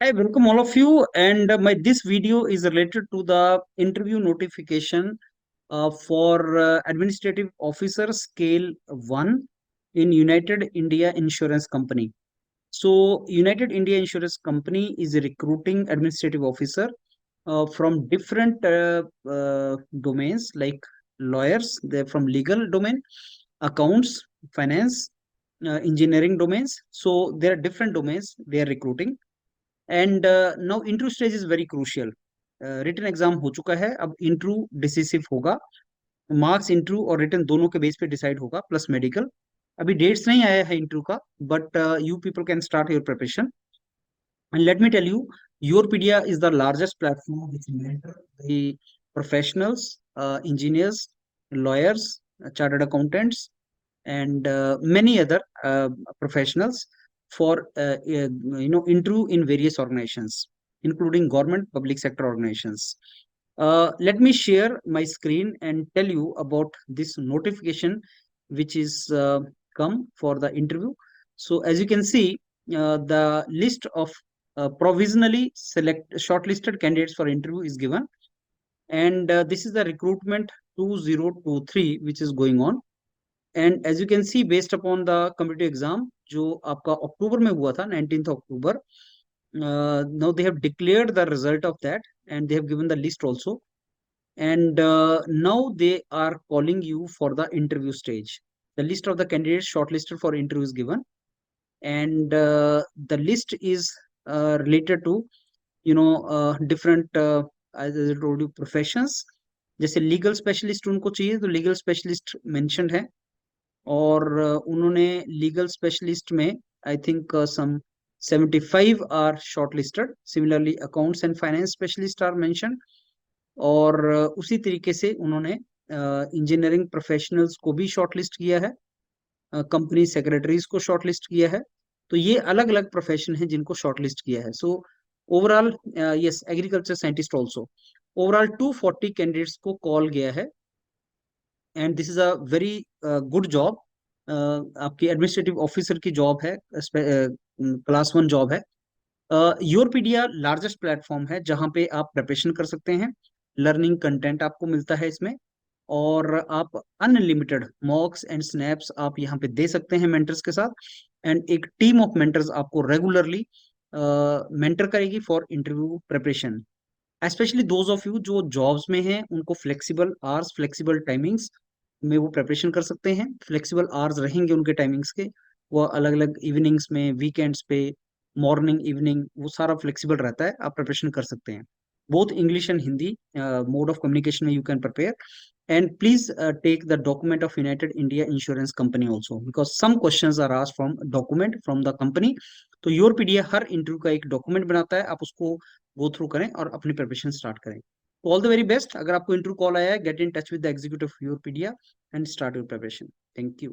I welcome all of you, and my this video is related to the interview notification for Administrative Officer Scale 1 in United India Insurance Company. So, United India Insurance Company is recruiting administrative officer from different domains like lawyers, they're from legal domain, accounts, finance, engineering domains. So, there are different domains they are recruiting. And now interview stage is very crucial. Written exam हो चुका है, अब interview decisive होगा. Marks interview और written दोनों के base पे decide होगा, प्लस मेडिकल. अभी डेट्स नहीं आया है इंटरव्यू का, but you people can start your preparation. And let me tell you, Yourpedia is the largest platform which mentor the professionals, engineers, lawyers, chartered accountants, and many other professionals for interview in various organizations, including government, public sector organizations. Let me share my screen and tell you about this notification which is come for the interview. So as you can see, the list of provisionally shortlisted candidates for interview is given, and this is the recruitment 2023 which is going on. And as you can see, based upon the competitive exam जो आपका अक्टूबर में हुआ था, 19th October, now they have declared the result of that and they have given the list also, and now they are calling you for the interview stage. The list of the candidates shortlisted for interview is given, and the list is related to different as I told you professions. जैसे legal specialist उनको चाहिए तो legal specialist mentioned है, और उन्होंने legal specialist में I think some 75 are shortlisted. Similarly accounts and finance specialist are mentioned, और उसी तरीके से उन्होंने इंजीनियरिंग प्रोफेशनल्स को भी शॉर्टलिस्ट किया है, कंपनी सेक्रेटरीज को शॉर्टलिस्ट किया है. तो ये अलग अलग प्रोफेशन है जिनको शॉर्टलिस्ट किया है. So overall yes, agriculture scientist also. Overall 240 candidates को कॉल गया है, and this is a very good job. आपकी एडमिनिस्ट्रेटिव ऑफिसर की जॉब है, क्लास 1 जॉब है. योरपीडिया लार्जेस्ट प्लेटफॉर्म है जहां पे आप प्रिपरेशन कर सकते हैं. लर्निंग कंटेंट आपको मिलता है इसमें, और आप अनलिमिटेड मॉक्स एंड स्नैप्स आप यहाँ पे दे सकते हैं मेंटर्स के साथ. एंड एक टीम ऑफ मेंटर्स आपको रेगुलरली मेंटर करेगी for interview preparation. Specially those of you जो जॉब्स में हैं, उनको फ्लेक्सिबल आवर्स, फ्लेक्सिबल टाइमिंग्स में वो प्रिपरेशन कर सकते हैं. फ्लेक्सिबल आवर्स रहेंगे उनके टाइमिंग्स के, वो अलग अलग इवनिंग्स में, वीकेंड्स पे, मॉर्निंग, इवनिंग, वो सारा फ्लेक्सिबल रहता है, आप प्रिपरेशन कर सकते हैं. Both English and Hindi mode of communication में you can prepare. And please take the document of United India Insurance Company also, because some questions are asked from document from the company. तो your PDF her interview का एक document बनाता है, आप उसको go through करें और अपनी प्रिपरेशन स्टार्ट करें. तो ऑल द वेरी बेस्ट. अगर आपको इंटरव्यू कॉल आया है, get in touch with the executive your PDF and start your preparation. Thank you.